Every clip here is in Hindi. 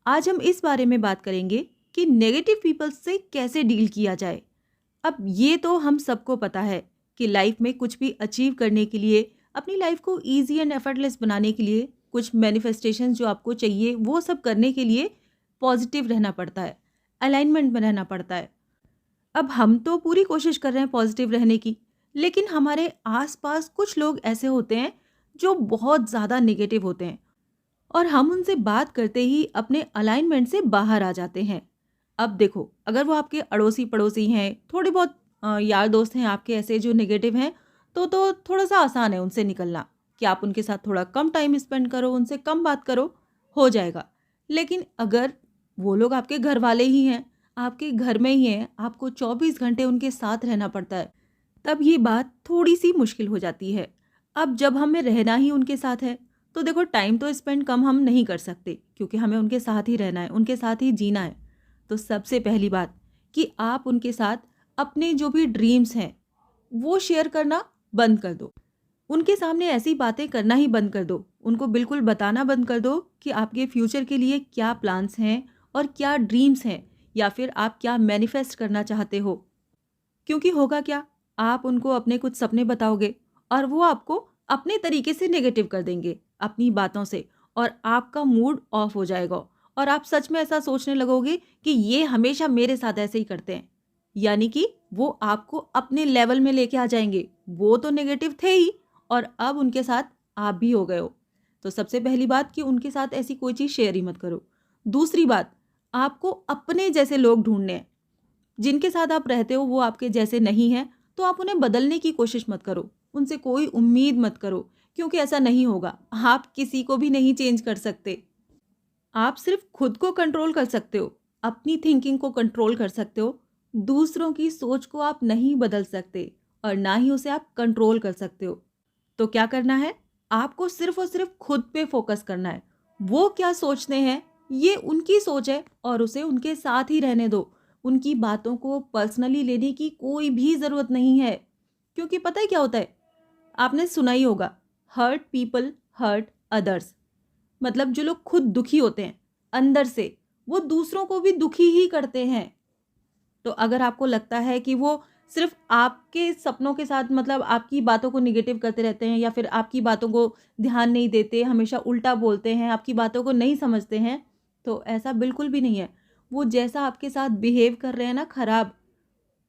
आज हम इस बारे में बात करेंगे कि नेगेटिव पीपल से कैसे डील किया जाए। अब ये तो हम सबको पता है कि लाइफ में कुछ भी अचीव करने के लिए, अपनी लाइफ को ईजी एंड एफर्टलेस बनाने के लिए, कुछ मैनिफेस्टेशन जो आपको चाहिए वो सब करने के लिए पॉजिटिव रहना पड़ता है, अलाइनमेंट में रहना पड़ता है। अब हम तो पूरी कोशिश कर रहे हैं पॉजिटिव रहने की, लेकिन हमारे आसपास कुछ लोग ऐसे होते हैं जो बहुत ज़्यादा नेगेटिव होते हैं और हम उनसे बात करते ही अपने अलाइनमेंट से बाहर आ जाते हैं। अब देखो, अगर वो आपके अड़ोसी पड़ोसी हैं, थोड़े बहुत यार दोस्त हैं आपके ऐसे जो नेगेटिव हैं, तो थोड़ा सा आसान है उनसे निकलना कि आप उनके साथ थोड़ा कम टाइम स्पेंड करो, उनसे कम बात करो, हो जाएगा। लेकिन अगर वो लोग आपके घर वाले ही हैं, आपके घर में ही हैं, आपको 24 घंटे उनके साथ रहना पड़ता है, तब ये बात थोड़ी सी मुश्किल हो जाती है। अब जब हमें रहना ही उनके साथ है, तो देखो टाइम तो स्पेंड कम हम नहीं कर सकते क्योंकि हमें उनके साथ ही रहना है, उनके साथ ही जीना है। तो सबसे पहली बात कि आप उनके साथ अपने जो भी ड्रीम्स हैं वो शेयर करना बंद कर दो। उनके सामने ऐसी बातें करना ही बंद कर दो। उनको बिल्कुल बताना बंद कर दो कि आपके फ्यूचर के लिए क्या प्लान्स हैं और क्या ड्रीम्स हैं, या फिर आप क्या मैनिफेस्ट करना चाहते हो। क्योंकि होगा क्या, आप उनको अपने कुछ सपने बताओगे और वो आपको अपने तरीके से नेगेटिव कर देंगे अपनी बातों से, और आपका मूड ऑफ हो जाएगा और आप सच में ऐसा सोचने लगोगे कि ये हमेशा मेरे साथ ऐसे ही करते हैं। यानी कि वो आपको अपने लेवल में लेके आ जाएंगे। वो तो नेगेटिव थे ही और अब उनके साथ आप भी हो गए हो। तो सबसे पहली बात कि उनके साथ ऐसी कोई चीज़ शेयर ही मत करो। दूसरी बात, आपको अपने जैसे लोग ढूंढने हैं। जिनके साथ आप रहते हो वो आपके जैसे नहीं हैं, तो आप उन्हें बदलने की कोशिश मत करो, उनसे कोई उम्मीद मत करो, क्योंकि ऐसा नहीं होगा। आप किसी को भी नहीं चेंज कर सकते। आप सिर्फ खुद को कंट्रोल कर सकते हो, अपनी थिंकिंग को कंट्रोल कर सकते हो। दूसरों की सोच को आप नहीं बदल सकते और ना ही उसे आप कंट्रोल कर सकते हो। तो क्या करना है, आपको सिर्फ और सिर्फ खुद पे फोकस करना है। वो क्या सोचते हैं ये उनकी सोच है और उसे उनके साथ ही रहने दो। उनकी बातों को पर्सनली लेने की कोई भी ज़रूरत नहीं है, क्योंकि पता है क्या होता है, आपने सुना ही होगा, हर्ट पीपल हर्ट अदर्स। मतलब जो लोग खुद दुखी होते हैं अंदर से, वो दूसरों को भी दुखी ही करते हैं। तो अगर आपको लगता है कि वो सिर्फ आपके सपनों के साथ, मतलब आपकी बातों को निगेटिव करते रहते हैं या फिर आपकी बातों को ध्यान नहीं देते, हमेशा उल्टा बोलते हैं, आपकी बातों को नहीं समझते हैं, तो ऐसा बिल्कुल भी नहीं है। वो जैसा आपके साथ बिहेव कर रहे हैं ना खराब,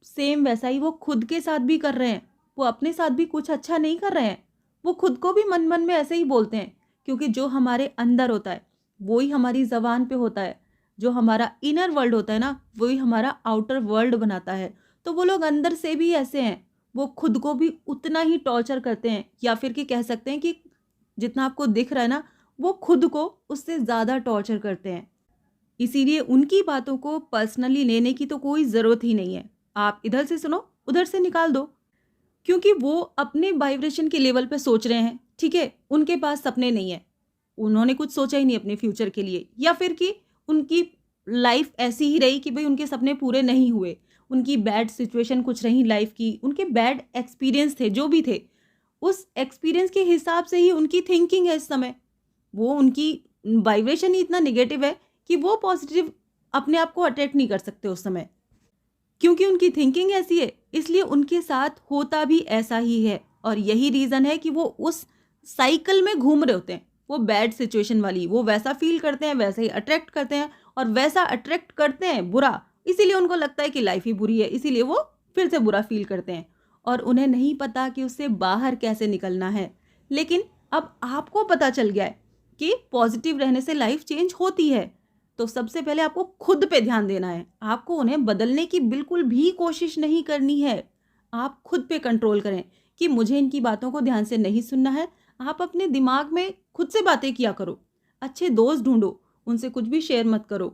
सेम वैसा ही वो खुद के साथ भी कर रहे हैं। वो अपने साथ भी कुछ अच्छा नहीं कर रहे हैं, वो खुद को भी मन मन में ऐसे ही बोलते हैं, क्योंकि जो हमारे अंदर होता है वो ही हमारी ज़बान पे होता है। जो हमारा इनर वर्ल्ड होता है ना, वही हमारा आउटर वर्ल्ड बनाता है। तो वो लोग अंदर से भी ऐसे हैं, वो खुद को भी उतना ही टॉर्चर करते हैं, या फिर कि कह सकते हैं कि जितना आपको दिख रहा है ना, वो खुद को उससे ज़्यादा टॉर्चर करते हैं। इसीलिए उनकी बातों को पर्सनली लेने की तो कोई ज़रूरत ही नहीं है। आप इधर से सुनो, उधर से निकाल दो, क्योंकि वो अपने वाइब्रेशन के लेवल पे सोच रहे हैं, ठीक है? उनके पास सपने नहीं है, उन्होंने कुछ सोचा ही नहीं अपने फ्यूचर के लिए, या फिर कि उनकी लाइफ ऐसी ही रही कि भाई उनके सपने पूरे नहीं हुए, उनकी बैड सिचुएशन कुछ रही लाइफ की, उनके बैड एक्सपीरियंस थे जो भी थे, उस एक्सपीरियंस के हिसाब से ही उनकी थिंकिंग है इस समय। वो उनकी वाइब्रेशन ही इतना नेगेटिव है कि वो पॉजिटिव अपने आप को अट्रैक्ट नहीं कर सकते उस समय, क्योंकि उनकी थिंकिंग ऐसी है। इसलिए उनके साथ होता भी ऐसा ही है और यही रीज़न है कि वो उस साइकिल में घूम रहे होते हैं। वो बैड सिचुएशन वाली, वो वैसा फील करते हैं, वैसे ही अट्रैक्ट करते हैं और वैसा अट्रैक्ट करते हैं बुरा, इसीलिए उनको लगता है कि लाइफ ही बुरी है, इसीलिए वो फिर से बुरा फील करते हैं और उन्हें नहीं पता कि उससे बाहर कैसे निकलना है। लेकिन अब आपको पता चल गया है कि पॉजिटिव रहने से लाइफ चेंज होती है। तो सबसे पहले आपको खुद पे ध्यान देना है, आपको उन्हें बदलने की बिल्कुल भी कोशिश नहीं करनी है। आप खुद पे कंट्रोल करें कि मुझे इनकी बातों को ध्यान से नहीं सुनना है। आप अपने दिमाग में खुद से बातें किया करो, अच्छे दोस्त ढूंढो, उनसे कुछ भी शेयर मत करो।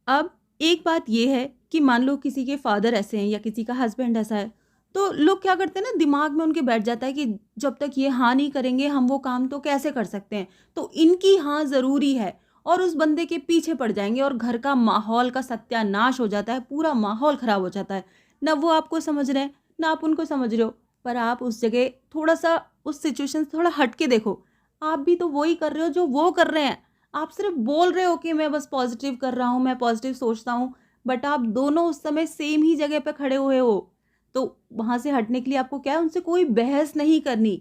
अब एक बात यह है कि मान लो किसी के फादर ऐसे हैं या किसी का हस्बैंड ऐसा है, तो लोग क्या करते हैं ना, दिमाग में उनके बैठ जाता है कि जब तक ये हाँ नहीं करेंगे हम वो काम तो कैसे कर सकते हैं, तो इनकी हाँ ज़रूरी है, और उस बंदे के पीछे पड़ जाएंगे और घर का माहौल का सत्यानाश हो जाता है, पूरा माहौल ख़राब हो जाता है। ना वो आपको समझ रहे हैं ना आप उनको समझ रहे हो, पर आप उस जगह थोड़ा सा उस सिचुएशन से थोड़ा हट के देखो, आप भी तो वही कर रहे हो जो वो कर रहे हैं। आप सिर्फ बोल रहे हो कि मैं बस पॉजिटिव कर रहा हूँ, मैं पॉजिटिव सोचता हूँ, बट आप दोनों उस समय सेम ही जगह पे खड़े हुए हो। तो वहाँ से हटने के लिए आपको क्या है, उनसे कोई बहस नहीं करनी,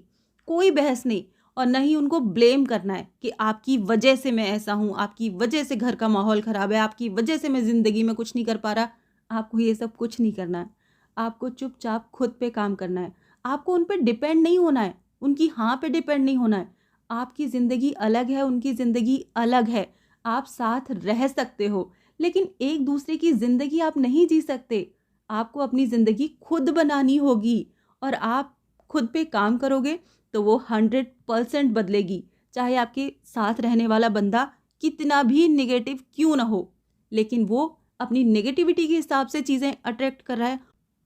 कोई बहस नहीं, और ना ही उनको ब्लेम करना है कि आपकी वजह से मैं ऐसा हूँ, आपकी वजह से घर का माहौल ख़राब है, आपकी वजह से मैं ज़िंदगी में कुछ नहीं कर पा रहा। आपको ये सब कुछ नहीं करना है। आपको चुपचाप खुद पे काम करना है। आपको उन पे डिपेंड नहीं होना है, उनकी हाँ पे डिपेंड नहीं होना है। आपकी ज़िंदगी अलग है, उनकी ज़िंदगी अलग है। आप साथ रह सकते हो, लेकिन एक दूसरे की ज़िंदगी आप नहीं जी सकते। आपको अपनी ज़िंदगी खुद बनानी होगी, और आप खुद पे काम करोगे तो वो 100% बदलेगी। चाहे आपके साथ रहने वाला बंदा कितना भी नेगेटिव क्यों ना हो, लेकिन वो अपनी नेगेटिविटी के हिसाब से चीज़ें अट्रैक्ट कर रहा है,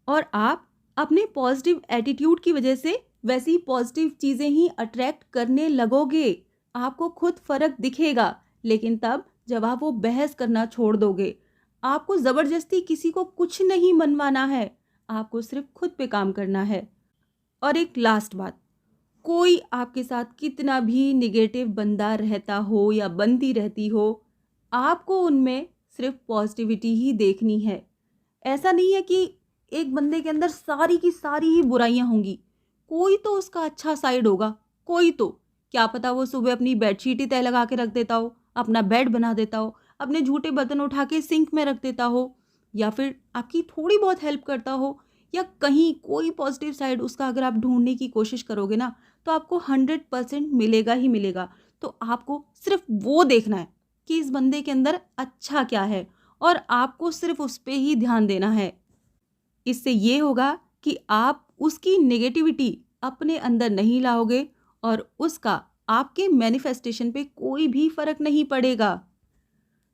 और आप अपने पॉजिटिव एटीट्यूड की वजह से वैसी पॉजिटिव चीज़ें ही अट्रैक्ट करने लगोगे। आपको खुद फ़र्क दिखेगा, लेकिन तब जब आप वो बहस करना छोड़ दोगे। आपको ज़बरदस्ती किसी को कुछ नहीं मनवाना है, आपको सिर्फ खुद पे काम करना है। और एक लास्ट बात, कोई आपके साथ कितना भी नेगेटिव बंदा रहता हो या बनती रहती हो, आपको उनमें सिर्फ पॉजिटिविटी ही देखनी है। ऐसा नहीं है कि एक बंदे के अंदर सारी की सारी ही बुराइयां होंगी, कोई तो उसका अच्छा साइड होगा, कोई तो। क्या पता वो सुबह अपनी बेडशीट ही तय लगा के रख देता हो, अपना बेड बना देता हो, अपने झूठे बर्तन उठा के सिंक में रख देता हो, या फिर आपकी थोड़ी बहुत हेल्प करता हो, या कहीं कोई पॉजिटिव साइड उसका अगर आप ढूंढने की कोशिश करोगे ना, तो आपको 100% मिलेगा ही मिलेगा। तो आपको सिर्फ वो देखना है कि इस बंदे के अंदर अच्छा क्या है, और आपको सिर्फ उस पे ही ध्यान देना है। इससे ये होगा कि आप उसकी नेगेटिविटी अपने अंदर नहीं लाओगे, और उसका आपके मैनिफेस्टेशन पे कोई भी फ़र्क नहीं पड़ेगा।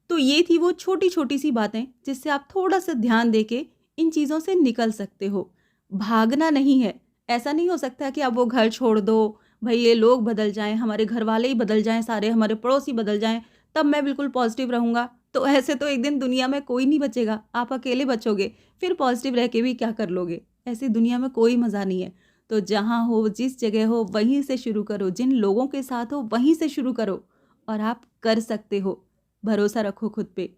तो ये थी वो छोटी-छोटी सी बातें जिससे आप थोड़ा-सा ध्यान देके इन चीज़ों से निकल सकते हो। भागना नहीं है। ऐसा नहीं हो सकता कि आप वो घर छोड़ दो, भई ये लोग बदल जाएँ, हमारे घरवाले ही बदल जाएँ सारे, हमारे पड़ोसी बदल जाएँ, तब मैं बिल्कुल पॉज़िटिव रहूँगा। तो ऐसे तो एक दिन दुनिया में कोई नहीं बचेगा, आप अकेले बचोगे, फिर पॉज़िटिव रह के भी क्या कर लोगे? ऐसी दुनिया में कोई मज़ा नहीं है। तो जहाँ हो, जिस जगह हो, वहीं से शुरू करो, जिन लोगों के साथ हो, वहीं से शुरू करो, और आप कर सकते हो। भरोसा रखो खुद पे।